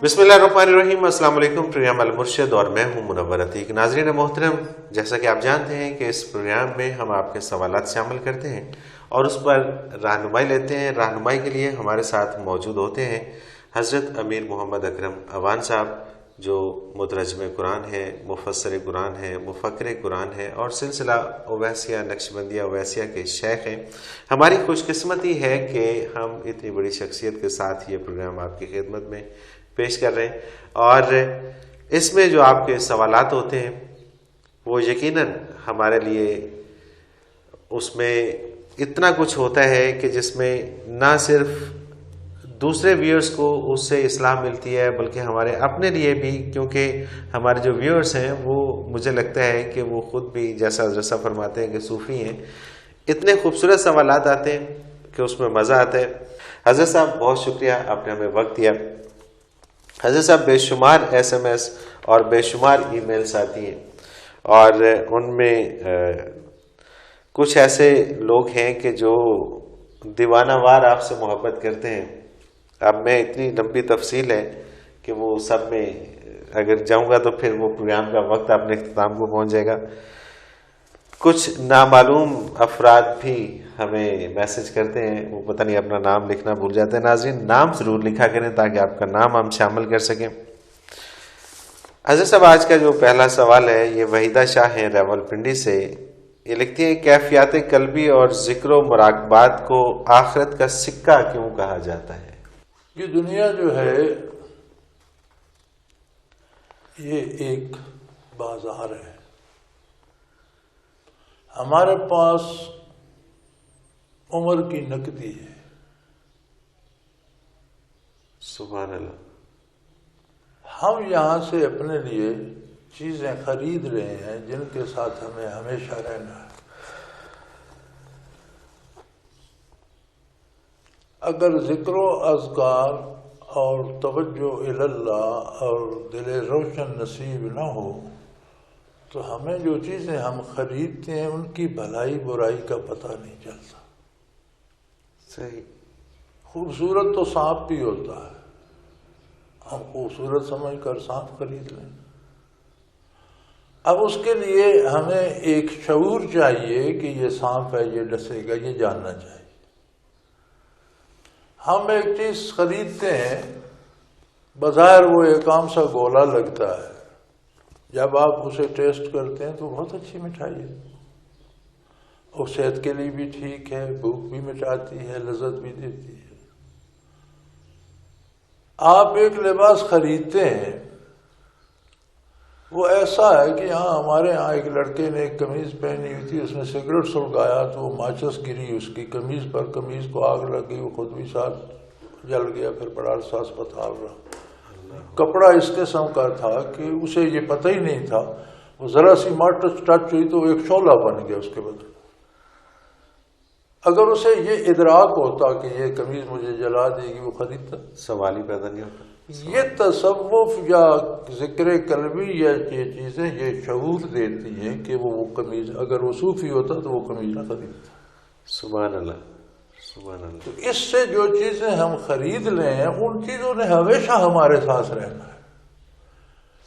بسم اللہ الرحمن الرحیم۔ السلام علیکم، پروگرام المرشد اور میں ہوں منور عتیق۔ ناظرین محترم، جیسا کہ آپ جانتے ہیں کہ اس پروگرام میں ہم آپ کے سوالات شامل کرتے ہیں اور اس پر رہنمائی لیتے ہیں۔ رہنمائی کے لیے ہمارے ساتھ موجود ہوتے ہیں حضرت امیر محمد اکرم اوان صاحب، جو مترجم قرآن ہے، مفسر قرآن ہے، مفکر قرآن ہے اور سلسلہ اویسیہ نقشبندیہ اویسیہ کے شیخ ہیں۔ ہماری خوش قسمتی ہے کہ ہم اتنی بڑی شخصیت کے ساتھ یہ پروگرام آپ کی خدمت میں پیش کر رہے ہیں، اور اس میں جو آپ کے سوالات ہوتے ہیں وہ یقیناً ہمارے لیے اس میں اتنا کچھ ہوتا ہے کہ جس میں نہ صرف دوسرے ویورز کو اس سے اصلاح ملتی ہے بلکہ ہمارے اپنے لیے بھی، کیونکہ ہمارے جو ویورز ہیں وہ مجھے لگتا ہے کہ وہ خود بھی جیسا فرماتے ہیں کہ صوفی ہیں۔ اتنے خوبصورت سوالات آتے ہیں کہ اس میں مزہ آتا ہے۔ حضرت صاحب بہت شکریہ، آپ نے ہمیں وقت دیا۔ حضرت صاحب بے شمار ایس ایم ایس اور بے شمار ای میلز آتی ہیں، اور ان میں کچھ ایسے لوگ ہیں کہ جو دیوانہ وار آپ سے محبت کرتے ہیں۔ اب میں اتنی لمبی تفصیل ہے کہ وہ سب میں اگر جاؤں گا تو پھر وہ پروگرام کا وقت اپنے اختتام کو پہنچ جائے گا۔ کچھ نامعلوم افراد بھی ہمیں میسج کرتے ہیں، وہ پتہ نہیں اپنا نام لکھنا بھول جاتے ہیں۔ ناظرین نام ضرور لکھا کریں تاکہ آپ کا نام ہم شامل کر سکیں۔ حضرت صاحب آج کا جو پہلا سوال ہے یہ وحیدہ شاہ ہیں راولپنڈی سے۔ یہ لکھتی ہیں کیفیات قلبی اور ذکر و مراقبات کو آخرت کا سکہ کیوں کہا جاتا ہے؟ یہ دنیا جو ہے یہ ایک بازار ہے۔ ہمارے پاس عمر کی نقدی ہے۔ سبحان اللہ۔ ہم یہاں سے اپنے لیے چیزیں خرید رہے ہیں جن کے ساتھ ہمیں ہمیشہ رہنا ہے۔ اگر ذکر و اذکار اور توجہ الی اللہ اور دل روشن نصیب نہ ہو تو ہمیں جو چیزیں ہم خریدتے ہیں ان کی بھلائی برائی کا پتہ نہیں چلتا۔ صحیح۔ خوبصورت تو سانپ بھی ہوتا ہے، ہم خوبصورت سمجھ کر سانپ خرید لیں۔ اب اس کے لیے ہمیں ایک شعور چاہیے کہ یہ سانپ ہے، یہ ڈسے گا، یہ جاننا چاہیے۔ ہم ایک چیز خریدتے ہیں، بظاہر وہ ایک عام سا گولا لگتا ہے، جب آپ اسے ٹیسٹ کرتے ہیں تو بہت اچھی مٹھائی ہے، اور صحت کے لیے بھی ٹھیک ہے، بھوک بھی مٹاتی ہے، لذت بھی دیتی ہے۔ آپ ایک لباس خریدتے ہیں، وہ ایسا ہے کہ یہاں ہمارے ہاں ایک لڑکے نے ایک قمیض پہنی ہوئی تھی، اس نے سگریٹ سلگایا تو وہ ماچس گری اس کی قمیض پر، قمیض کو آگ لگ گئی، وہ خود بھی ساتھ جل گیا، پھر بڑا عرصہ اسپتال رہا۔ کپڑا اس قسم کا تھا کہ اسے یہ پتہ ہی نہیں تھا، وہ ذرا سی ماچس ٹچ ہوئی تو ایک شعلہ بن گیا اس کے بدلے۔ اگر اسے یہ ادراک ہوتا کہ یہ قمیض مجھے جلا دے گی، وہ خریدتا؟ سوال ہی پیدا نہیں ہوتا۔ یہ تصوف یا ذکر قلبی یا یہ چیزیں یہ شعور دیتی ہیں کہ وہ قمیض، اگر وہ صوفی ہوتا تو وہ قمیض نہ خریدتا۔ سبحان اللہ، سبحان اللہ۔ تو اس سے جو چیزیں ہم خرید لیں ان چیزوں نے ہمیشہ ہمارے ساتھ رہنا ہے۔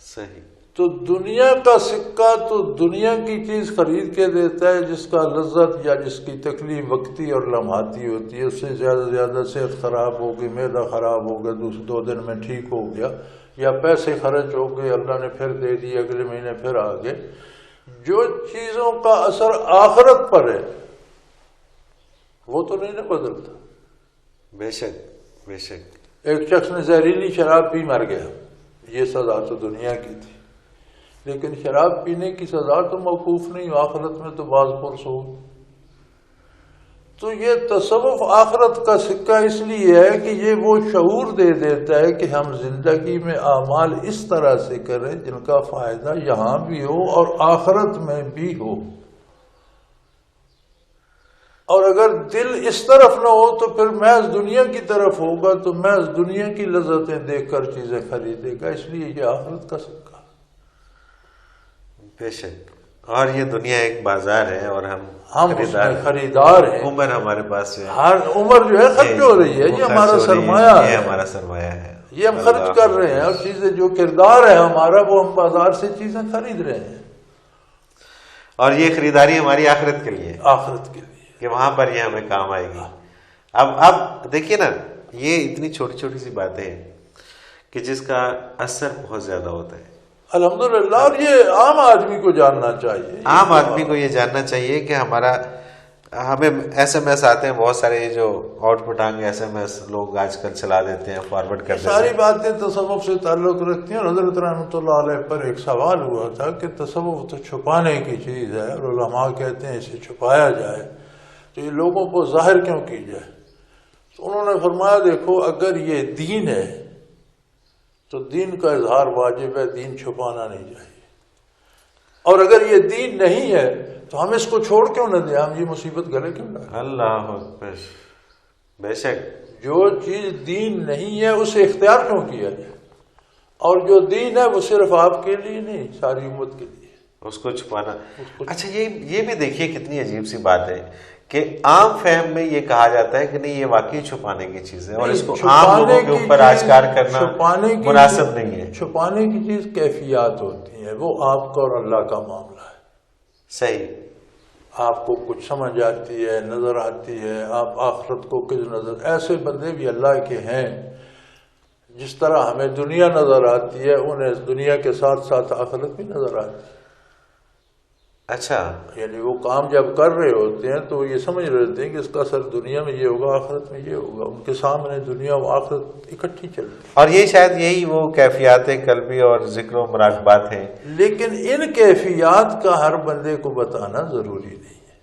صحیح۔ تو دنیا کا سکہ تو دنیا کی چیز خرید کے دیتا ہے جس کا لذت یا جس کی تکلیف وقتی اور لمحاتی ہوتی ہے، اس سے زیادہ زیادہ صحت خراب ہو گئی، معدہ خراب ہو گیا، 2 دن میں ٹھیک ہو گیا، یا پیسے خرچ ہو گئے، اللہ نے پھر دے دی، اگلے مہینے پھر آ گئے۔ جو چیزوں کا اثر آخرت پر ہے وہ تو نہیں نہ بدلتا۔ بے شک، بے شک۔ ایک شخص نے زہریلی شراب پی مر گیا، یہ سزا تو دنیا کی تھی، لیکن شراب پینے کی سزا تو موقوف نہیں، آخرت میں تو باز پرس ہو۔ تو یہ تصوف آخرت کا سکہ اس لیے ہے کہ یہ وہ شعور دے دیتا ہے کہ ہم زندگی میں اعمال اس طرح سے کریں جن کا فائدہ یہاں بھی ہو اور آخرت میں بھی ہو۔ اور اگر دل اس طرف نہ ہو تو پھر محض دنیا کی طرف ہوگا، تو محض دنیا کی لذتیں دیکھ کر چیزیں خریدے گا۔ اس لیے یہ آخرت کا سکہ۔ بے شک، اور یہ دنیا ایک بازار ہے اور ہم اس میں خریدار ہیں. عمر ہمارے پاس جو ہے ہر عمر جو ہے خرچ ہو رہی ہے، یہ ہمارا سرمایہ ہے، یہ ہمارا سرمایہ ہے، یہ ہم خرچ کر رہے ہیں. اور چیزیں جو کردار ہے ہمارا وہ ہم بازار سے چیزیں خرید رہے ہیں. اور یہ خریداری ہماری آخرت کے لیے، آخرت کے لیے، کہ وہاں پر یہ ہمیں کام آئے گی. اب دیکھیے نا، یہ اتنی چھوٹی چھوٹی سی باتیں ہیں کہ جس کا اثر بہت زیادہ ہوتا ہے الحمدللہ. اور یہ عام آدمی کو جاننا چاہیے، عام آدمی کو یہ جاننا چاہیے کہ ہمیں ایس ایم ایس آتے ہیں بہت سارے، جو آؤٹ پٹانگ ایس ایم ایس لوگ آج کل چلا دیتے ہیں، فارورڈ کر دیتے ہیں. ساری باتیں تصوف سے تعلق رکھتی ہیں. اور حضرت رحمۃ اللہ علیہ پر ایک سوال ہوا تھا کہ تصوف تو چھپانے کی چیز ہے اور علماء کہتے ہیں اسے چھپایا جائے تو یہ لوگوں کو ظاہر کیوں کی جائے؟ تو انہوں نے فرمایا دیکھو، اگر یہ دین ہے تو دین کا اظہار واجب ہے، دین چھپانا نہیں چاہیے. اور اگر یہ دین نہیں ہے تو ہم اس کو چھوڑ کیوں نہ دیں، ہم یہ مصیبت گلے کیوں ڈالیں؟ اللہ اکبر. بے شک جو چیز دین نہیں ہے اسے اختیار کیوں کیا جائے؟ اور جو دین ہے وہ صرف آپ کے لیے نہیں، ساری امت کے لیے، اس کو چھپانا. اچھا، یہ بھی دیکھیے کتنی عجیب سی بات ہے کہ عام فہم میں یہ کہا جاتا ہے کہ نہیں، یہ واقعی چھپانے کی چیز ہے اور اس کو عام لوگوں کے اوپر آشکار کرنا مناسب نہیں ہے. چھپانے کی چیز کیفیات ہوتی ہیں، وہ آپ کا اور اللہ کا معاملہ ہے. صحیح. آپ کو کچھ سمجھ آتی ہے، نظر آتی ہے، آپ آخرت کو کس نظر، ایسے بندے بھی اللہ کے ہیں. جس طرح ہمیں دنیا نظر آتی ہے انہیں دنیا کے ساتھ ساتھ آخرت بھی نظر آتی ہے. اچھا، یعنی وہ کام جب کر رہے ہوتے ہیں تو یہ سمجھ رہے ہوتے ہیں کہ اس کا اثر دنیا میں یہ ہوگا، آخرت میں یہ ہوگا. ان کے سامنے دنیا و آخرت اکٹھی چلتی ہے. اور یہ شاید یہی وہ کیفیات قلبی اور ذکر و مراقبات ہیں. لیکن ان کیفیات کا ہر بندے کو بتانا ضروری نہیں ہے.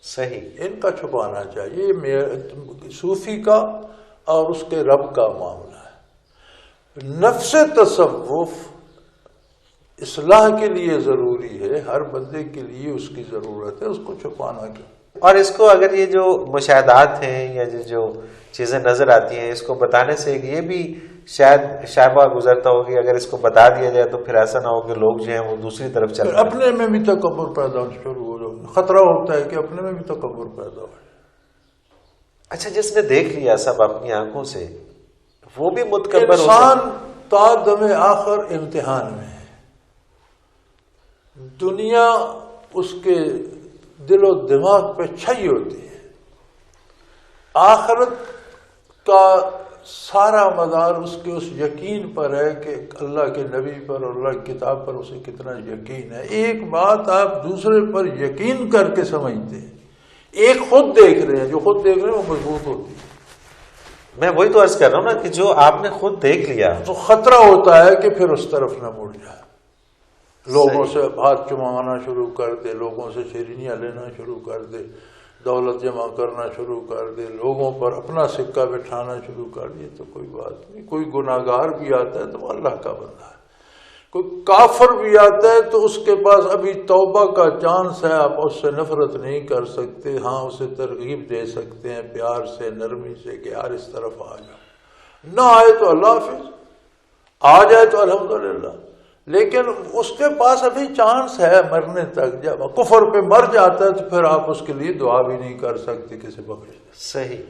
صحیح. ان کا چھپانا چاہیے. صوفی کا اور اس کے رب کا معاملہ ہے. نفس تصوف اصلاح کے لیے ضروری ہے، ہر بندے کے لیے اس کی ضرورت ہے، اس کو چھپانا کیوں؟ اور اس کو اگر یہ جو مشاہدات ہیں یا جو چیزیں نظر آتی ہیں اس کو بتانے سے یہ بھی شاید شائبہ گزرتا ہوگی. اگر اس کو بتا دیا جائے تو پھر ایسا نہ ہو کہ لوگ جو ہیں وہ دوسری طرف چل رہے ہیں. اپنے میں بھی تکبر پیدا شروع ہو جائے، خطرہ ہوتا ہے کہ اپنے میں بھی تکبر پیدا ہو جائے. اچھا، جس نے دیکھ لیا سب اپنی آنکھوں سے وہ بھی متکبر ہو انسان تا دم آخر امتحان میں ہے. دنیا اس کے دل و دماغ پہ چھائی ہوتی ہے. آخرت کا سارا مدار اس کے اس یقین پر ہے کہ اللہ کے نبی پر اور اللہ کی کتاب پر اسے کتنا یقین ہے. ایک بات آپ دوسرے پر یقین کر کے سمجھتے ہیں، ایک خود دیکھ رہے ہیں، جو خود دیکھ رہے ہیں وہ مضبوط ہوتی ہے. میں وہی تو عرض کر رہا ہوں نا کہ جو آپ نے خود دیکھ لیا تو خطرہ ہوتا ہے کہ پھر اس طرف نہ مڑ جائے. لوگوں سے ہاتھ چمانا شروع کر دے، لوگوں سے شیرینیاں لینا شروع کر دے، دولت جمع کرنا شروع کر دے، لوگوں پر اپنا سکہ بٹھانا شروع کر دے. تو کوئی بات نہیں. کوئی گناہگار بھی آتا ہے تو وہ اللہ کا بندہ ہے. کوئی کافر بھی آتا ہے تو اس کے پاس ابھی توبہ کا چانس ہے، آپ اس سے نفرت نہیں کر سکتے. ہاں، اسے ترغیب دے سکتے ہیں پیار سے، نرمی سے کہ یار اس طرف آ جاؤ. نہ آئے تو اللہ حافظ، آ جائے تو الحمدللہ. لیکن اس کے پاس ابھی چانس ہے مرنے تک. جب کفر پہ مر جاتا ہے تو پھر آپ اس کے لیے دعا بھی نہیں کر سکتے کسی بخش. صحیح.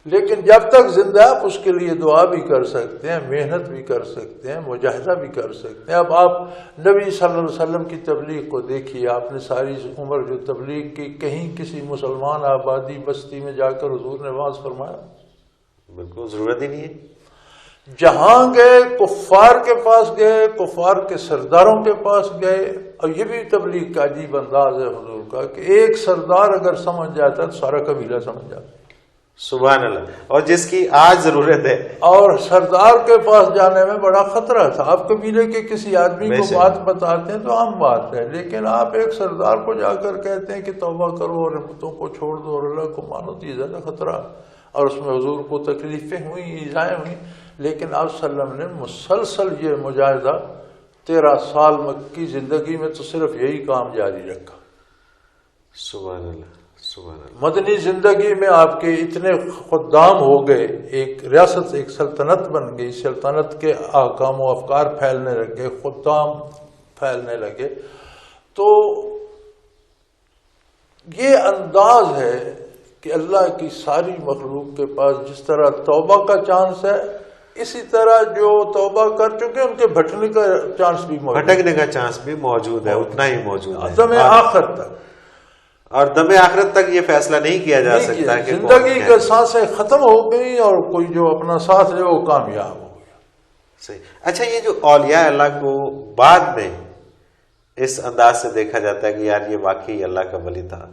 لیکن جب تک زندہ آپ اس کے لیے دعا بھی کر سکتے ہیں، محنت بھی کر سکتے ہیں، مجاہدہ بھی کر سکتے ہیں. اب آپ نبی صلی اللہ علیہ وسلم کی تبلیغ کو دیکھیے. آپ نے ساری عمر جو تبلیغ کی، کہیں کسی مسلمان آبادی بستی میں جا کر حضور نے واعظ فرمایا؟ بالکل ضرورت ہی نہیں ہے. جہاں گئے کفار کے پاس گئے، کفار کے سرداروں کے پاس گئے. اور یہ بھی تبلیغ کا عجیب انداز ہے حضور کا کہ ایک سردار اگر سمجھ جاتا ہے تو سارا قبیلہ سمجھ جاتا ہے. سبحان اللہ. اور جس کی آج ضرورت ہے. اور سردار کے پاس جانے میں بڑا خطرہ تھا. آپ قبیلے کے کسی آدمی کو بات بتاتے ہیں تو عام بات ہے، لیکن آپ ایک سردار کو جا کر کہتے ہیں کہ توبہ کرو اور رحمتوں کو چھوڑ دو اور اللہ کو مانو، تو یہ زیادہ خطرہ. اور اس میں حضور کو تکلیفیں ہوئیں، ایذائیں ہوئیں. لیکن آپ صلی اللہ علیہ وسلم نے مسلسل یہ مجاہدہ 13 سال مکی زندگی میں تو صرف یہی کام جاری رکھا. سبحان اللہ، سبحان اللہ. مدنی زندگی میں آپ کے اتنے خدام ہو گئے، ایک ریاست، ایک سلطنت بن گئی. سلطنت کے احکام و افکار پھیلنے لگے، خدام پھیلنے لگے. تو یہ انداز ہے کہ اللہ کی ساری مخلوق کے پاس جس طرح توبہ کا چانس ہے، اسی طرح جو توبہ کر چکے ان کے بھٹکنے کا چانس بھی موجود ہے، بھٹکنے کا چانس بھی موجود ہے، اتنا ہی موجود ہے، دم آخر تک. اور دم آخرت تک یہ فیصلہ نہیں کیا جا سکتا کہ زندگی کے سانسیں ختم ہو گئی اور کوئی جو اپنا ساتھ لے وہ کامیاب ہو گیا. صحیح. اچھا، یہ جو اولیاء اللہ کو بعد میں اس انداز سے دیکھا جاتا ہے کہ یار یہ واقعی اللہ کا ولی تھا،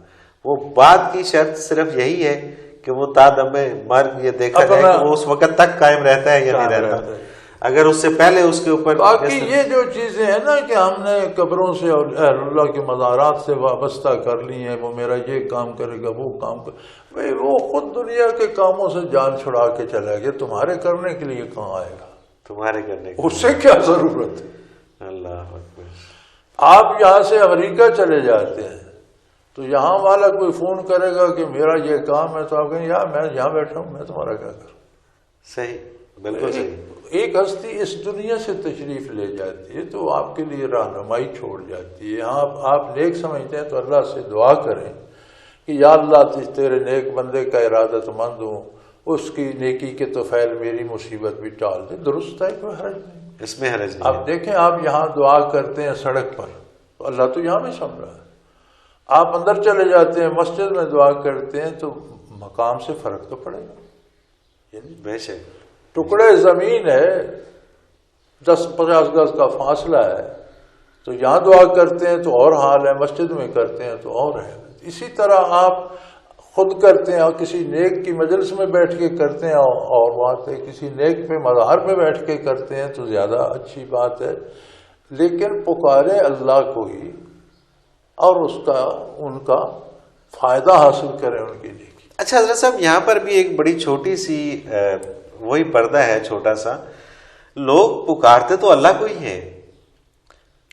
وہ بعد کی شرط صرف یہی ہے کہ وہ تا دم مرگ یہ دیکھا جائے کہ وہ اس وقت تک قائم رہتا ہے یا نہیں رہتا. اگر اس سے پہلے اس کے اوپر باقی یہ جو چیزیں ہیں نا کہ ہم نے قبروں سے اور اہل اللہ کے مزارات سے وابستہ کر لی ہیں، وہ میرا یہ کام کرے گا، وہ کام بھائی وہ خود دنیا کے کاموں سے جان چھڑا کے چلا گیا، تمہارے کرنے کے لیے کہاں آئے گا؟ تمہارے کرنے کے اس سے کیا ضرورت ہے؟ اللہ اکبر. آپ یہاں سے امریکہ چلے جاتے ہیں تو یہاں والا کوئی فون کرے گا کہ میرا یہ کام ہے، تو آپ کہیں یار میں یہاں بیٹھا ہوں، میں تمہارا کیا کروں؟ صحیح، بالکل صحیح. ایک ہستی اس دنیا سے تشریف لے جاتی ہے تو آپ کے لیے رہنمائی چھوڑ جاتی ہے. یہاں آپ نیک سمجھتے ہیں تو اللہ سے دعا کریں کہ یا اللہ تیرے نیک بندے کا ارادت مند ہوں، اس کی نیکی کے طفیل میری مصیبت بھی ٹال دے. درست ہے، کوئی حرج نہیں، اس میں حرج نہیں. آپ دیکھیں آپ یہاں دعا کرتے ہیں سڑک پر تو اللہ تو یہاں بھی سن رہا ہے. آپ اندر چلے جاتے ہیں مسجد میں دعا کرتے ہیں تو مقام سے فرق تو پڑے گا. بے شک. ٹکڑے زمین ہے، 10-50 گز کا فاصلہ ہے، تو یہاں دعا کرتے ہیں تو اور حال ہے، مسجد میں کرتے ہیں تو اور ہے. اسی طرح آپ خود کرتے ہیں اور کسی نیک کی مجلس میں بیٹھ کے کرتے ہیں اور بات ہے، کسی نیک پہ مزار پہ بیٹھ کے کرتے ہیں تو زیادہ اچھی بات ہے. لیکن پکارے اللہ کو ہی اور ان کا فائدہ حاصل کریں ان کے لیے. اچھا حضرت صاحب، یہاں پر بھی ایک بڑی چھوٹی سی وہی پردہ ہے چھوٹا سا. لوگ پکارتے تو اللہ کو ہی ہیں،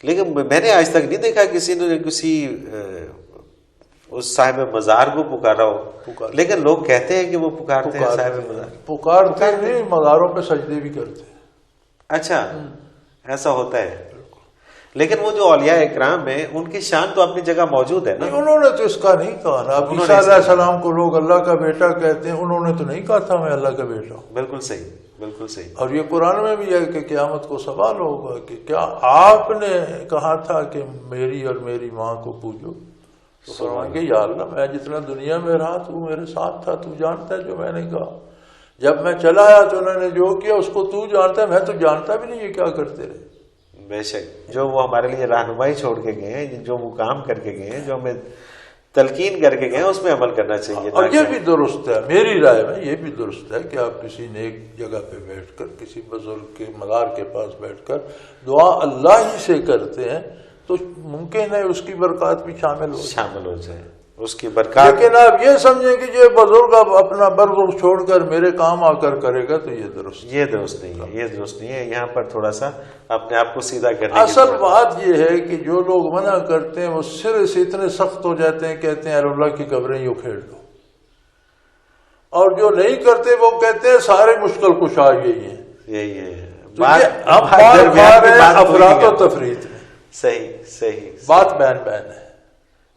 لیکن میں نے آج تک نہیں دیکھا کسی نے کسی اس صاحب مزار کو پکارا ہو، لیکن لوگ کہتے ہیں کہ وہ پکارتے ہیں صاحب مزار. پکارتے نہیں، مزاروں پہ سجدے بھی کرتے ہیں. اچھا، ایسا ہوتا ہے. لیکن وہ جو اولیاء اکرام ہیں ان کی شان تو اپنی جگہ موجود ہے نا. انہوں نے تو اس کا نہیں کہا نا. اب عیسیٰ علیہ السلام کو لوگ اللہ کا بیٹا کہتے ہیں، انہوں نے تو نہیں کہا تھا میں اللہ کا بیٹا ہوں. بالکل صحیح، بالکل صحیح. اور یہ قرآن میں بھی ہے کہ قیامت کو سوال ہوگا کہ کیا آپ نے کہا تھا کہ میری اور میری ماں کو پوجو؟ تو فرمائیں گے یا اللہ میں جتنا دنیا میں رہا تو میرے ساتھ تھا، تو جانتا ہے جو میں نے کہا. جب میں چلا آیا تو انہوں نے جو کیا اس کو تو جانتا ہے، میں تو جانتا بھی نہیں یہ کیا کرتے رہے. بے شک. جو وہ ہمارے لیے رہنمائی چھوڑ کے گئے ہیں، جو وہ کام کر کے گئے ہیں، جو ہمیں تلقین کر کے گئے ہیں، اس میں عمل کرنا چاہیے. اور یہ بھی درست ہے، میری رائے میں یہ بھی درست ہے کہ آپ کسی نیک جگہ پہ بیٹھ کر، کسی بزرگ کے مزار کے پاس بیٹھ کر دعا اللہ ہی سے کرتے ہیں تو ممکن ہے اس کی برکات بھی شامل ہو جائے اس کی برکات. لیکن آپ یہ سمجھیں کہ یہ بزرگ اب اپنا برزخ چھوڑ کر میرے کام آ کر کرے گا تو یہ درست نہیں ہے. یہ درست نہیں ہے. یہاں پر تھوڑا سا اپنے آپ کو سیدھا کرنے. اصل بات یہ ہے کہ جو لوگ منع کرتے ہیں وہ سرے سے اتنے سخت ہو جاتے ہیں، کہتے ہیں اللہ کی قبریں یوں کھیڑ دو، اور جو نہیں کرتے وہ کہتے ہیں سارے مشکل کشا یہی ہے. اب افراط و تفریط میں صحیح بات بین ہے.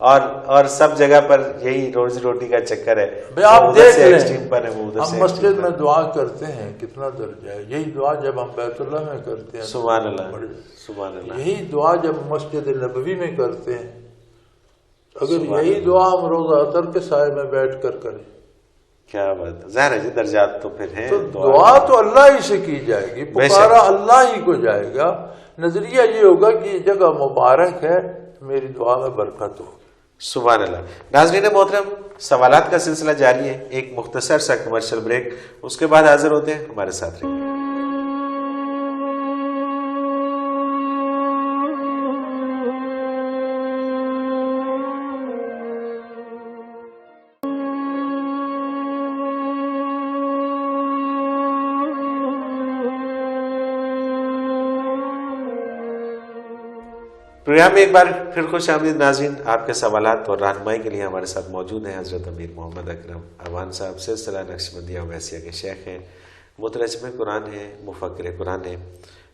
اور سب جگہ پر یہی روزی روٹی کا چکر ہے. آپ دیکھ لیں ہم مسجد میں دعا کرتے ہیں کتنا درجہ ہے. یہی دعا جب ہم بیت اللہ میں کرتے ہیں، سبحان اللہ سبحان اللہ. یہی دعا جب مسجد نبوی میں کرتے ہیں، اگر یہی دعا ہم روزہ اطہر کے سائے میں بیٹھ کر کریں، کیا بات. ظاہر ہے جی درجات تو پھر ہیں. تو دعا تو اللہ ہی سے کی جائے گی، پکارا اللہ ہی کو جائے گا. نظریہ یہ ہوگا کہ یہ جگہ مبارک ہے، میری دعا میں برکت ہو. سبحان اللہ. ناظرین محترم، سوالات کا سلسلہ جاری ہے. ایک مختصر سا کمرشل بریک، اس کے بعد حاضر ہوتے ہیں. ہمارے ساتھ رہیے. پروگرام میں ایک بار پھر خوش آمدید ناظرین. آپ کے سوالات اور رہنمائی کے لیے ہمارے ساتھ موجود ہیں حضرت امیر محمد اکرم اوان صاحب، سلسلہ نقشبندیہ اویسیہ کے شیخ ہیں، مترجم قرآن ہیں، مفکر قرآن ہیں.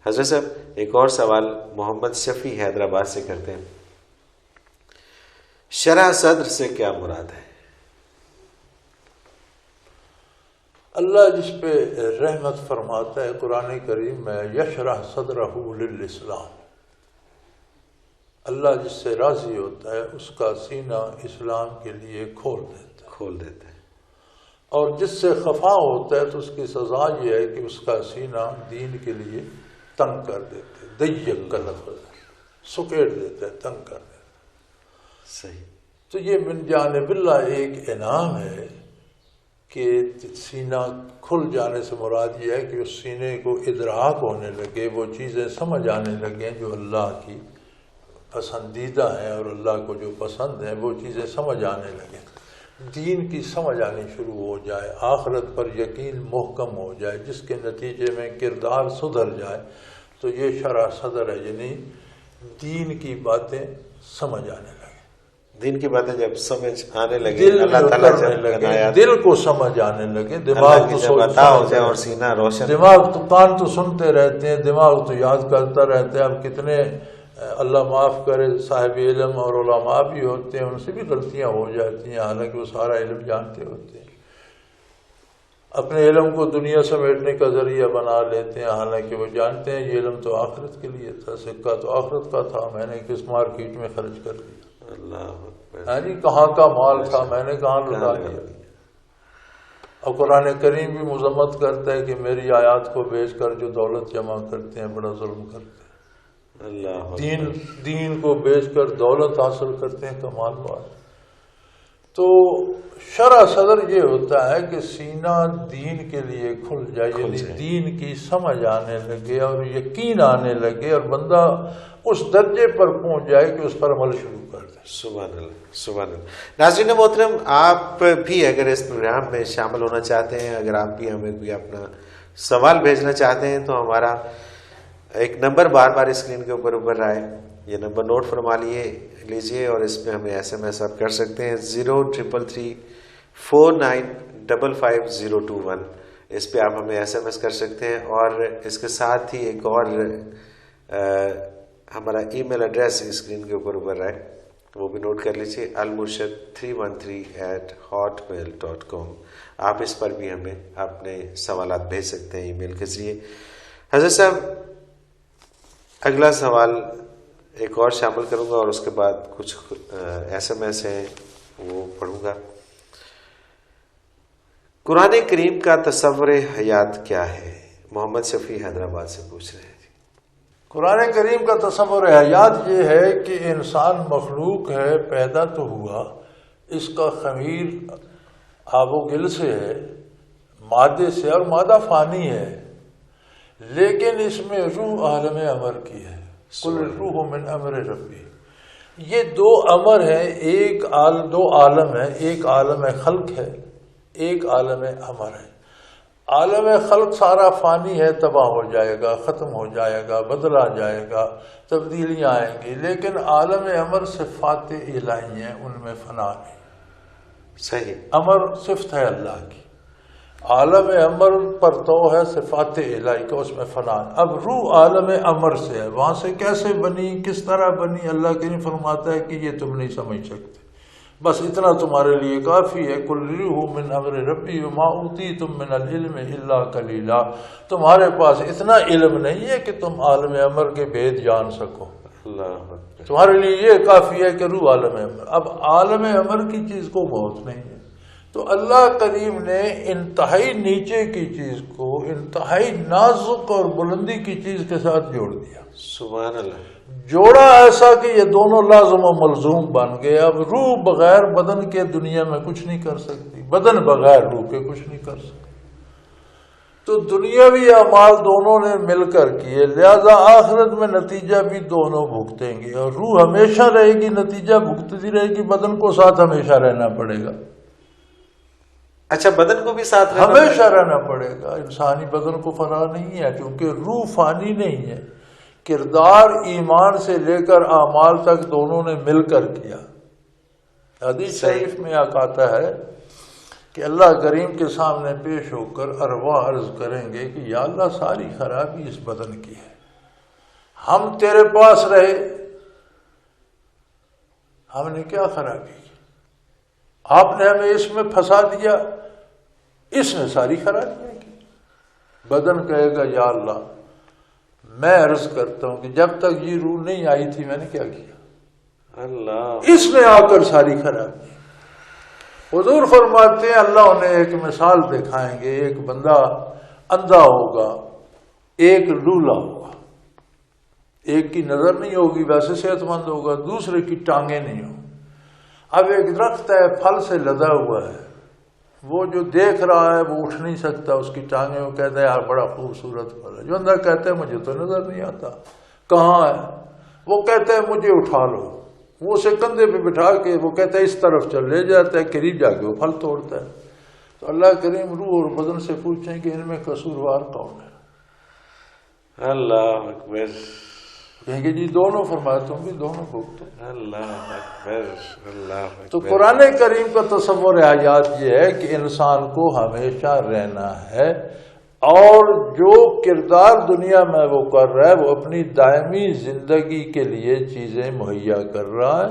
حضرت صاحب ایک اور سوال محمد شفیع حیدرآباد سے کرتے ہیں. شرح صدر سے کیا مراد ہے؟ اللہ جس پہ رحمت فرماتا ہے قرآن کریم میں یشرح صدرہ للاسلام، اللہ جس سے راضی ہوتا ہے اس کا سینہ اسلام کے لیے کھول دیتا ہے، اور جس سے خفا ہوتا ہے تو اس کی سزا یہ ہے کہ اس کا سینہ دین کے لیے تنگ کر دیتے، ضیق کا لفظ ہے، سکیڑ دیتا ہے، تنگ کر دیتا ہے۔ صحیح۔ تو یہ من جانب اللہ ایک انعام ہے کہ سینہ کھل جانے سے مراد یہ ہے کہ اس سینے کو ادراک ہونے لگے، وہ چیزیں سمجھ آنے لگیں جو اللہ کی پسندیدہ ہیں اور اللہ کو جو پسند ہیں وہ چیزیں سمجھ آنے لگیں، دین کی سمجھ آنی شروع ہو جائے، آخرت پر یقین محکم ہو جائے، جس کے نتیجے میں کردار سدھر جائے، تو یہ شرح صدر ہے، یعنی دین کی باتیں سمجھ آنے لگیں، دین کی باتیں جب سمجھ آنے لگے، دل اللہ تعالیٰ جب لگے، دل کو سمجھ آنے لگے، دماغ تو عطا ہو جائے اور سینہ روشن، دماغ تو کان تو سنتے رہتے ہیں، دماغ تو یاد کرتا رہتا ہے۔ اب کتنے اللہ معاف کرے صاحب علم اور علماء بھی ہوتے ہیں، ان سے بھی غلطیاں ہو جاتی ہیں، حالانکہ وہ سارا علم جانتے ہوتے ہیں، اپنے علم کو دنیا سمیٹنے کا ذریعہ بنا لیتے ہیں، حالانکہ وہ جانتے ہیں یہ علم تو آخرت کے لیے تھا، سکہ تو آخرت کا تھا، میں نے کس مارکیٹ میں خرچ کر دیا، اللہ جی کہاں کا مال تھا، میں نے کہاں لٹا دیا۔ اور قرآن کریم بھی مذمت کرتا ہے کہ میری آیات کو بیچ کر جو دولت جمع کرتے ہیں بڑا ظلم کرتے ہیں، اللہ دین کو بیچ کر دولت حاصل کرتے ہیں، کمال بات۔ تو شرح صدر یہ ہوتا ہے کہ سینہ دین کے لیے کھل جائے، یعنی دین کی سمجھ آنے لگے اور یقین آنے لگے، اور بندہ اس درجے پر پہنچ جائے کہ اس پر عمل شروع کر دے۔ سبحان اللہ، سبحان اللہ۔ ناظرین محترم، آپ بھی اگر اس پروگرام میں شامل ہونا چاہتے ہیں، اگر آپ بھی ہمیں کوئی اپنا سوال بھیجنا چاہتے ہیں تو ہمارا ایک نمبر بار بار اسکرین کے اوپر ابھر رہا ہے، یہ نمبر نوٹ فرما لیجئے اور اس پہ ہمیں SMS آپ کر سکتے ہیں 033349555021، اس پہ آپ ہمیں SMS کر سکتے ہیں، اور اس کے ساتھ ہی ایک اور ہمارا ای میل ایڈریس اسکرین کے اوپر ابھر رہا ہے، وہ بھی نوٹ کر لیجئے almurshid313@hotmail.com، آپ اس پر بھی ہمیں اپنے سوالات بھیج سکتے ہیں ای میل کے ذریعے۔ حضرت صاحب، اگلا سوال ایک اور شامل کروں گا اور اس کے بعد کچھ SMS ہیں وہ پڑھوں گا۔ قرآن کریم کا تصور حیات کیا ہے؟ محمد شفیع حیدرآباد سے پوچھ رہے ہیں۔ قرآن کریم کا تصور حیات یہ ہے کہ انسان مخلوق ہے، پیدا تو ہوا، اس کا خمیر آب و گل سے ہے، مادے سے، اور مادہ فانی ہے، لیکن اس میں روح عالم امر کی ہے، کل روح من امر ربی۔ یہ دو امر ہیں، دو عالم ہیں، ایک عالم خلق ہے، ایک عالم امر ہے۔ عالم خلق سارا فانی ہے، تباہ ہو جائے گا، ختم ہو جائے گا، بدلا جائے گا، تبدیلیاں آئیں گی، لیکن عالم امر صفات الہی ہیں، ان میں فنا نہیں۔ صحیح۔ امر صفت ہے اللہ کی، عالم امر پر تو ہے صفات الہی کا، اس میں فنا ہے۔ اب روح عالم امر سے ہے، وہاں سے کیسے بنی، کس طرح بنی، اللہ کریم فرماتا ہے کہ یہ تم نہیں سمجھ سکتے، بس اتنا تمہارے لیے کافی ہے۔ کل روح من امر ربی وما اوتیتم من العلم الا قلیلا، تمہارے پاس اتنا علم نہیں ہے کہ تم عالم امر کے بھید جان سکو، تمہارے لیے یہ کافی ہے کہ روح عالم امر۔ اب عالم امر کی چیز کو موت نہیں ہے، تو اللہ کریم نے انتہائی نیچے کی چیز کو انتہائی نازک اور بلندی کی چیز کے ساتھ جوڑ دیا، سبحان اللہ، جوڑا ایسا کہ یہ دونوں لازم و ملزوم بن گئے۔ اب روح بغیر بدن کے دنیا میں کچھ نہیں کر سکتی، بدن بغیر روح کے کچھ نہیں کر سکتی، تو دنیاوی اعمال دونوں نے مل کر کیے، لہذا آخرت میں نتیجہ بھی دونوں بھگتیں گے، اور روح ہمیشہ رہے گی، نتیجہ بھگتتی رہے گی، بدن کو ساتھ ہمیشہ رہنا پڑے گا۔ اچھا، بدن کو بھی ساتھ ہمیشہ رہنا پڑے گا، انسانی بدن کو فنا نہیں ہے، کیونکہ روح فانی نہیں ہے، کردار ایمان سے لے کر اعمال تک دونوں نے مل کر کیا۔ حدیث شریف میں آتا ہے کہ اللہ کریم کے سامنے پیش ہو کر ارواح عرض کریں گے کہ یا اللہ ساری خرابی اس بدن کی ہے، ہم تیرے پاس رہے، ہم نے کیا خرابی کی؟ آپ نے ہمیں اس میں پھنسا دیا، اس نے ساری خرابیاں کی۔ بدن کہے گا یا اللہ میں عرض کرتا ہوں کہ جب تک یہ روح نہیں آئی تھی میں نے کیا کیا؟ اللہ، اس نے آ کر ساری خرابی۔ حضور فرماتے ہیں اللہ انہیں ایک مثال دکھائیں گے، ایک بندہ اندھا ہوگا، ایک لولا ہوگا، ایک کی نظر نہیں ہوگی ویسے صحت مند ہوگا، دوسرے کی ٹانگیں نہیں ہوں۔ اب ایک درخت ہے پھل سے لدا ہوا ہے، وہ جو دیکھ رہا ہے وہ اٹھ نہیں سکتا، اس کی ٹانگیں، وہ کہتا ہے یار بڑا خوبصورت پھل ہے۔ جو اندر کہتا ہے مجھے تو نظر نہیں آتا کہاں ہے، وہ کہتا ہے مجھے اٹھا لو، وہ اسے کندھے پہ بٹھا کے وہ کہتا ہے اس طرف چل، لے جاتا ہے، قریب جا کے وہ پھل توڑتا ہے۔ تو اللہ کریم روح اور بدن سے پوچھیں کہ ان میں قصوروار کون ہے؟ اللہ اکبر، کہیں گے جی دونوں، فرماتا ہوں بھی دونوں بھگتو۔ اللہ اکبر، اللہ اکبر۔ تو قرآن کریم کا تصور حیات یہ ہے کہ انسان کو ہمیشہ رہنا ہے، اور جو کردار دنیا میں وہ کر رہا ہے وہ اپنی دائمی زندگی کے لیے چیزیں مہیا کر رہا ہے۔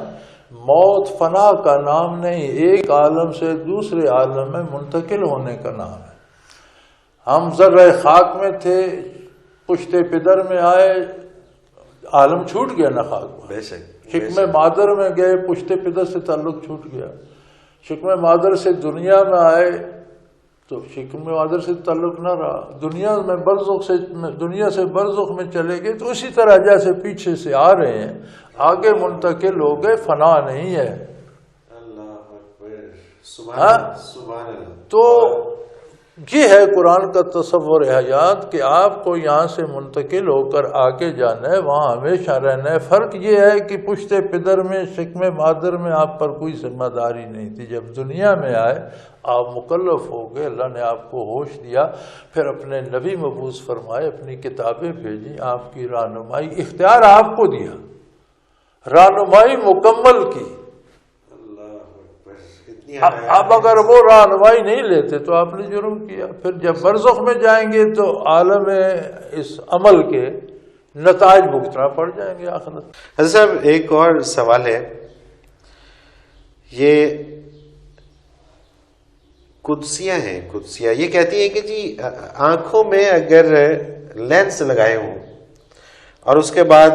موت فنا کا نام نہیں، ایک عالم سے دوسرے عالم میں منتقل ہونے کا نام ہے۔ ہم ذرہ خاک میں تھے، پشت پدر میں آئے، عالم چھوٹ گیا نا خاک میں۔ بے شک، شکم مادر میں گئے، پشت پدر سے تعلق چھوٹ گیا۔ شکم مادر سے دنیا میں آئے تو شکم مادر سے تعلق نہ رہا، دنیا سے برزخ میں چلے گئے تو اسی طرح جیسے پیچھے سے آ رہے ہیں آگے منتقل ہو گئے، فنا نہیں ہے۔ اللہ اکبر، سبحان اللہ۔ تو یہ ہے قرآن کا تصور حیات کہ آپ کو یہاں سے منتقل ہو کر آگے جانا ہے، وہاں ہمیشہ رہنا ہے۔ فرق یہ ہے کہ پشت پدر میں، شکم مادر میں آپ پر کوئی ذمہ داری نہیں تھی، جب دنیا میں آئے آپ مکلف ہو گئے، اللہ نے آپ کو ہوش دیا، پھر اپنے نبی مبعوث فرمائے، اپنی کتابیں بھیجی، آپ کی رہنمائی، اختیار آپ کو دیا، رہنمائی مکمل کی۔ اب اگر وہ رہنمائی نہیں لیتے تو آپ نے جرم کیا، پھر جب برزخ میں جائیں گے تو عالم اس عمل کے نتائج بھگتنا پڑ جائیں گے آخرت۔ حضرت صاحب ایک اور سوال ہے، یہ قدسیاں ہیں، قدسیاں یہ کہتی ہیں کہ جی آنکھوں میں اگر لینس لگائے ہوں اور اس کے بعد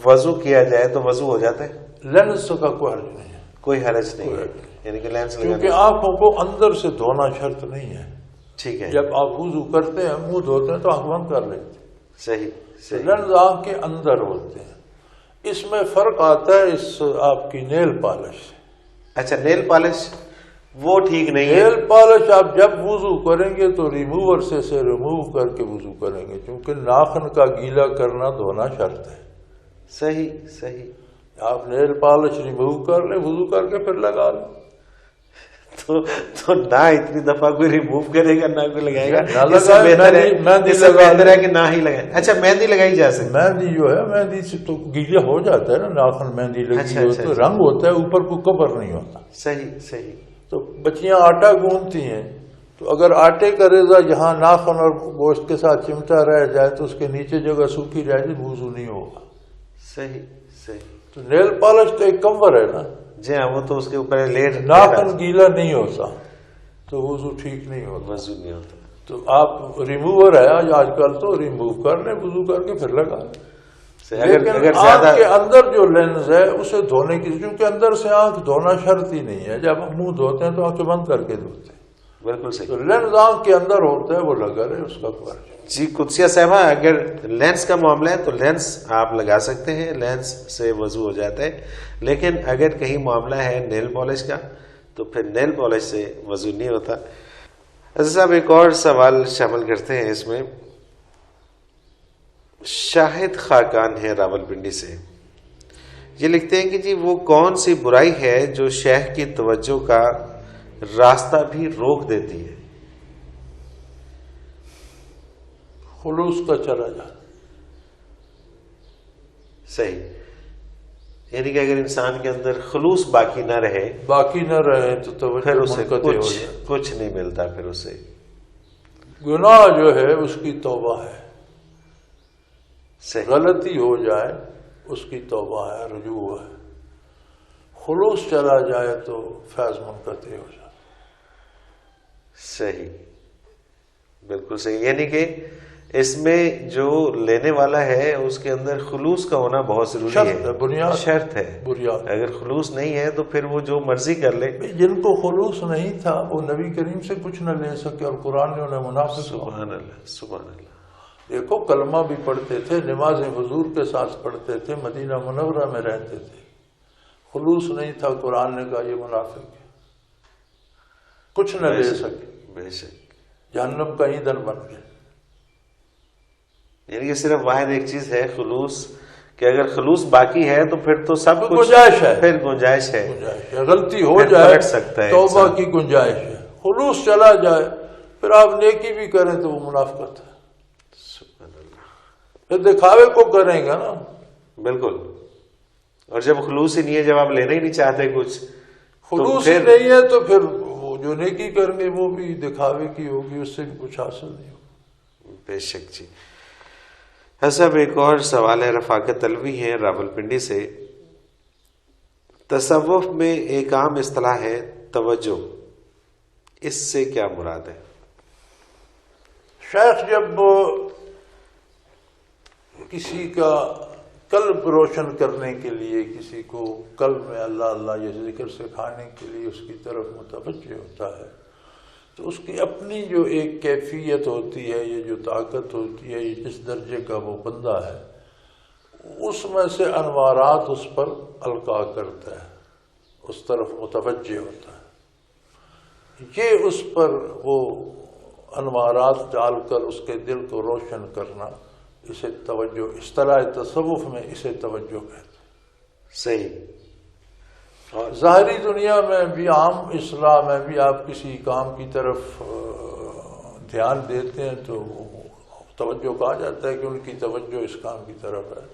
وضو کیا جائے تو وضو ہو جاتا ہے؟ لینس کا کوئی حرج نہیں ہے، کوئی حرج نہیں ہے، یعنی کہ لینس کیونکہ آنکھوں کو اندر سے دھونا شرط نہیں ہے۔ ٹھیک ہے، جب آپ وضو کرتے ہیں منہ دھوتے ہیں تو آنکھ بند کر لیتے ہیں، صحیح صحیح۔ لینس آنکھ کے اندر ہوتے ہیں۔ اس میں فرق آتا ہے اس آپ کی نیل پالش سے۔ اچھا، نیل پالش وہ ٹھیک نہیں ہے؟ نیل پالش آپ جب وضو کریں گے تو ریموور سے ریموو کر کے وضو کریں گے، کیونکہ ناخن کا گیلا کرنا دھونا شرط ہے۔ صحیح صحیح۔ آپ نیل پالش ریموو کر لیں، وضو کر کے پھر لگا لیں۔ تو نہ اتنی دفعہ کوئی ریموو کرے گا نہ کوئی لگائے گا، نہ اس سے بہتر ہے کہ نہ ہی لگائے۔ اچھا، مہندی لگائی جا سکتی؟ مہندی جو ہے، مہندی سے تو گیلا ہو جاتا ہے نا، ناخن مہندی لگی ہو تو رنگ ہوتا ہے، اوپر کو کور نہیں ہوتا۔ صحیح صحیح۔ تو بچیاں آٹا گوندتی ہیں تو اگر آٹے کا ریزہ جہاں ناخن اور گوشت کے ساتھ چمٹا رہ جائے تو اس کے نیچے جگہ سوکھی رہ جائے، وضو نہیں ہوگا۔ صحیح صحیح۔ تو نیل پالش تو ایک کور ہے نا، جی ہاں، وہ تو اس کے اوپر لیٹ، ناخن گیلا نہیں ہوتا تو وضو ٹھیک نہیں ہوتا، وضو نہیں ہوتا۔ تو آپ ریموور ہے آج کل تو ریموو کر لیں، وضو کر کے پھر لگا لیں۔ لیکن آنکھ کے اندر جو لینز ہے اسے دھونے کی، کیونکہ اندر سے آنکھ دھونا شرط ہی نہیں ہے، جب ہم منہ دھوتے ہیں تو آنکھیں بند کر کے دھوتے ہیں۔ بالکل صحیح۔ تو لینز آنکھ کے اندر ہوتا ہے، وہ لگا رہے، اس کا فرق۔ جی قدسیہ صاحبہ، اگر لینس کا معاملہ ہے تو لینس آپ لگا سکتے ہیں، لینس سے وضو ہو جاتا ہے، لیکن اگر کہیں معاملہ ہے نیل پالش کا تو پھر نیل پالش سے وضو نہیں ہوتا۔ حضرت صاحب ایک اور سوال شامل کرتے ہیں اس میں، شاہد خاقان ہے راولپنڈی سے، یہ لکھتے ہیں کہ جی وہ کون سی برائی ہے جو شیخ کی توجہ کا راستہ بھی روک دیتی ہے؟ خلوص کا چلا جانا۔ صحیح، یعنی کہ اگر انسان کے اندر خلوص باقی نہ رہے تو توجہ پھر اسے منقطع ہو جائے۔ کچھ نہیں ملتا، پھر اسے گناہ جو ہے اس کی توبہ ہے، صحیح، غلطی ہو جائے اس کی توبہ ہے، رجوع ہے۔ خلوص چلا جائے تو فیض منقطع ہو جائے. صحیح، بالکل صحیح. یعنی کہ اس میں جو لینے والا ہے اس کے اندر خلوص کا ہونا بہت ضروری ہے، بنیاد شرط ہے. بنیاد. اگر خلوص نہیں ہے تو پھر وہ جو مرضی کر لے. جن کو خلوص نہیں تھا وہ نبی کریم سے کچھ نہ لے سکے اور قرآن نے انہیں منافق. سبحان اللہ، سبحان اللہ. دیکھو کلمہ بھی پڑھتے تھے، نمازیں حضور کے ساتھ پڑھتے تھے، مدینہ منورہ میں رہتے تھے، خلوص نہیں تھا، قرآن نے کہا یہ منافق ہے، کچھ نہ لے سکے، بے شک. جہنم کا ایندھن بن گئے. یعنی کہ صرف واحد ایک چیز ہے خلوص، کہ اگر خلوص باقی ہے تو پھر تو سب کچھ گنجائش ہے، پھر گنجائش ہے، غلطی ہو پھر جائے پلٹ سکتا ہے توبہ انسان. کی گنجائش ہے. خلوص چلا جائے پھر آپ نیکی بھی کریں تو وہ منافقت ہے، سبحان اللہ. پھر دکھاوے کو کریں گا نا. بالکل. اور جب خلوص ہی نہیں ہے، جب آپ لینا ہی نہیں چاہتے کچھ، خلوص ہی نہیں ہے تو پھر وہ جو نیکی کریں گے وہ بھی دکھاوے کی ہوگی، اس سے بھی کچھ حاصل نہیں ہوگا. بے شک جی. صاحب ایک اور سوال ہے، رفاقت الوی ہے راولپنڈی سے. تصوف میں ایک عام اصطلاح ہے توجہ، اس سے کیا مراد ہے؟ شیخ جب کسی کا قلب روشن کرنے کے لیے، کسی کو قلب میں اللہ اللہ یہ ذکر سکھانے کے لیے اس کی طرف متوجہ ہوتا ہے تو اس کی اپنی جو ایک کیفیت ہوتی ہے، یہ جو طاقت ہوتی ہے، یہ جس درجے کا وہ بندہ ہے، اس میں سے انوارات اس پر القاء کرتا ہے، اس طرف متوجہ ہوتا ہے. یہ اس پر وہ انوارات ڈال کر اس کے دل کو روشن کرنا، اسے توجہ، اصطلاح تصوف میں اسے توجہ کہتے ہیں. صحیح. اور ظاہری دنیا میں بھی، عام اصلاح میں بھی، آپ کسی کام کی طرف دھیان دیتے ہیں تو توجہ کہا جاتا ہے کہ ان کی توجہ اس کام کی طرف ہے.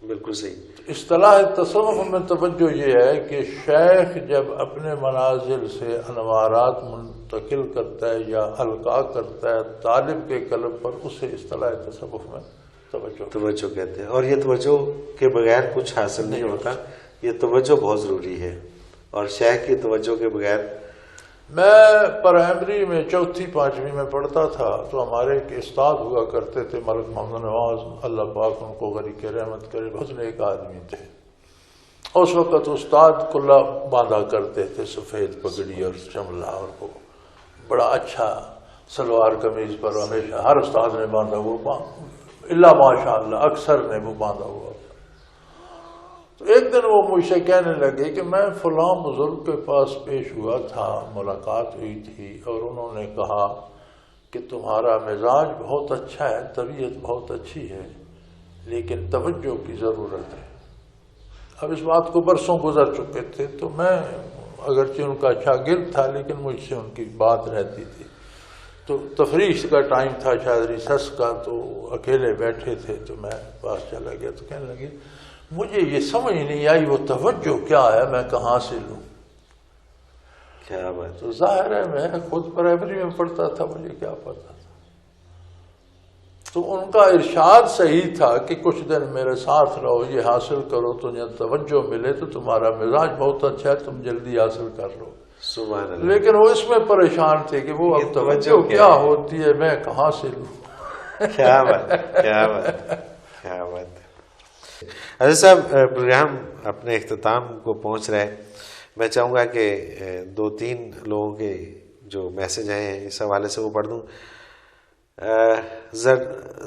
بالکل صحیح. اصطلاح تصوف میں توجہ یہ ہے کہ شیخ جب اپنے منازل سے انوارات منتقل کرتا ہے یا القاء کرتا ہے طالب کے قلب پر، اسے اصطلاح تصوف میں توجہ کہتے ہیں. اور یہ توجہ کے بغیر کچھ حاصل نہیں ہوتا، یہ توجہ بہت ضروری ہے. اور شیخ کی توجہ کے بغیر. میں پرائمری میں چوتھی پانچویں میں پڑھتا تھا تو ہمارے ایک استاد ہوا کرتے تھے، ملک محمد نواز، اللہ پاک ان کو غریق رحمت کرے، بہت نیک آدمی تھے. اس وقت استاد کلا باندھا کرتے تھے، سفید پگڑی اور چملا، اور وہ بڑا اچھا سلوار قمیض پر ہمیشہ ہر استاد نے باندھا ہوا، اللہ ماشاء اللہ اکثر نے وہ باندھا ہوا. تو ایک دن وہ مجھ سے کہنے لگے کہ میں فلاں بزرگ کے پاس پیش ہوا تھا، ملاقات ہوئی تھی، اور انہوں نے کہا کہ تمہارا مزاج بہت اچھا ہے، طبیعت بہت اچھی ہے، لیکن توجہ کی ضرورت ہے. اب اس بات کو برسوں گزر چکے تھے تو میں اگرچہ ان کا شاگرد تھا لیکن مجھ سے ان کی بات رہتی تھی. تو تفریح کا ٹائم تھا، شاید ریسس کا، تو اکیلے بیٹھے تھے تو میں پاس چلا گیا تو کہنے لگے مجھے یہ سمجھ نہیں آئی وہ توجہ کیا ہے، میں کہاں سے لوں. کیا بات. تو ظاہر ہے میں خود پرائمری میں پڑھتا تھا، مجھے کیا پتا تھا. تو ان کا ارشاد صحیح تھا کہ کچھ دن میرے ساتھ رہو، یہ حاصل کرو تو جب توجہ ملے تو تمہارا مزاج بہت اچھا ہے، تم جلدی حاصل کر لو. سبحان اللہ. لیکن وہ اس میں پریشان تھے کہ وہ اب توجہ کیا ہوتی ہے، میں کہاں سے لوں. کیا بات، کیا بات، کیا بات. حضرت صاحب پروگرام اپنے اختتام کو پہنچ رہا ہے. میں چاہوں گا کہ 2-3 لوگوں کے جو میسج آئے ہیں اس حوالے سے وہ پڑھ دوں.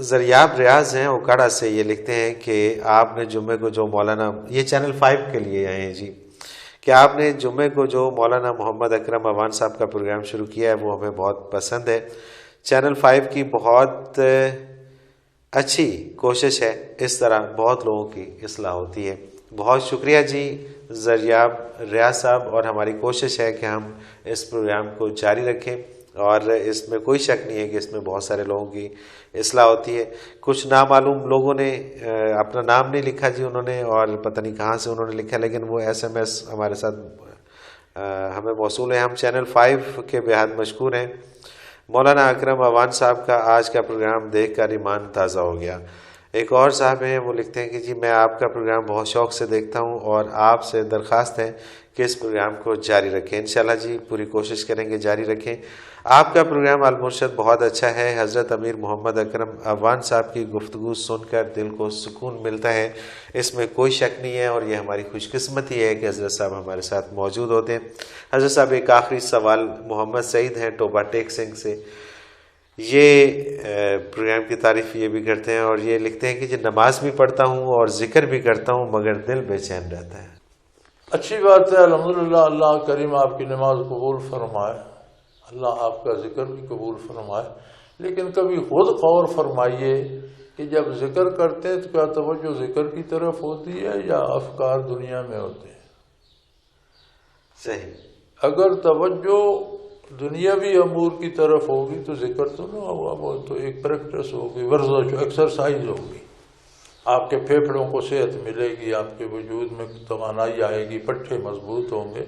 زریاب ریاض ہیں اوکاڑا سے، یہ لکھتے ہیں کہ آپ نے جمعے کو جو مولانا، یہ چینل 5 کے لیے آئے ہیں جی، کہ آپ نے جمعے کو جو مولانا محمد اکرم اوان صاحب کا پروگرام شروع کیا ہے وہ ہمیں بہت پسند ہے. چینل 5 کی بہت اچھی کوشش ہے، اس طرح بہت لوگوں کی اصلاح ہوتی ہے. بہت شکریہ جی زریاب ریاض صاحب، اور ہماری کوشش ہے کہ ہم اس پروگرام کو جاری رکھیں، اور اس میں کوئی شک نہیں ہے کہ اس میں بہت سارے لوگوں کی اصلاح ہوتی ہے. کچھ نامعلوم لوگوں نے اپنا نام نہیں لکھا جی انہوں نے، اور پتہ نہیں کہاں سے انہوں نے لکھا، لیکن وہ SMS ہمارے ساتھ ہمیں موصول ہے. ہم چینل 5 کے بےحد مشکور ہیں. مولانا اکرم اوان صاحب کا آج کا پروگرام دیکھ کر ایمان تازہ ہو گیا. ایک اور صاحب ہیں، وہ لکھتے ہیں کہ جی میں آپ کا پروگرام بہت شوق سے دیکھتا ہوں اور آپ سے درخواست ہے کہ اس پروگرام کو جاری رکھیں۔ انشاءاللہ جی پوری کوشش کریں گے جاری رکھیں۔ آپ کا پروگرام المرشد بہت اچھا ہے۔ حضرت امیر محمد اکرم افغان صاحب کی گفتگو سن کر دل کو سکون ملتا ہے، اس میں کوئی شک نہیں ہے، اور یہ ہماری خوش قسمتی ہے کہ حضرت صاحب ہمارے ساتھ موجود ہوتے ہیں۔ حضرت صاحب ایک آخری سوال محمد سعید ہیں ٹوبا ٹیک سنگھ سے، یہ پروگرام کی تعریف یہ بھی کرتے ہیں اور یہ لکھتے ہیں کہ جی نماز بھی پڑھتا ہوں اور ذکر بھی کرتا ہوں مگر دل بے چین رہتا ہے۔ اچھی بات ہے، الحمدللہ، اللہ کریم آپ کی نماز قبول فرمائے، اللہ آپ کا ذکر بھی قبول فرمائے، لیکن کبھی خود غور فرمائیے کہ جب ذکر کرتے ہیں تو کیا توجہ ذکر کی طرف ہوتی ہے یا افکار دنیا میں ہوتے ہیں؟ صحیح۔ اگر توجہ دنیاوی امور کی طرف ہوگی تو ذکر تو نہ ہوگا، وہ تو ایک پریکٹس ہوگی، ورزش، ایکسرسائز ہوگی، آپ کے پھیپھڑوں کو صحت ملے گی، آپ کے وجود میں توانائی آئے گی، پٹھے مضبوط ہوں گے،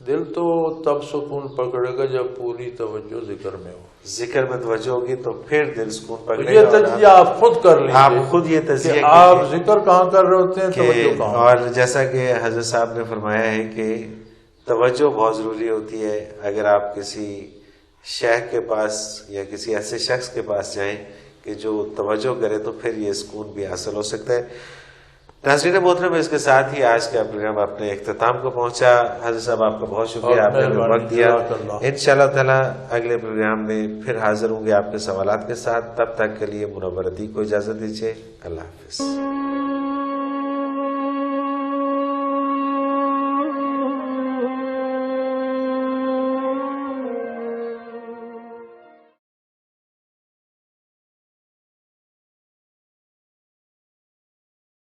دل تو تب سکون پکڑے گا جب پوری توجہ ذکر میں ہو، ذکر میں توجہ ہوگی تو پھر دل سکون پکڑے یہ گا۔ تجزیہ آپ خود کر لیجیے، آپ خود یہ تجزیہ کہ کیجیے آپ ذکر کہاں کر رہے ہوتے ہیں، توجہ کہاں۔ اور جیسا کہ حضرت صاحب نے فرمایا ہے کہ توجہ بہت ضروری ہوتی ہے، اگر آپ کسی شیخ کے پاس یا کسی ایسے شخص کے پاس جائیں کہ جو توجہ کرے تو پھر یہ سکون بھی حاصل ہو سکتا ہے۔ ناظرین محترم، اس کے ساتھ ہی آج کا پروگرام اپنے اختتام کو پہنچا۔ حضرت صاحب آپ کا بہت شکریہ، آپ نے ہمیں وقت دیا۔ انشاءاللہ تعالی اگلے پروگرام میں پھر حاضر ہوں گے آپ کے سوالات کے ساتھ، تب تک کے لیے منور عتیق کو اجازت دیجیے، اللہ حافظ۔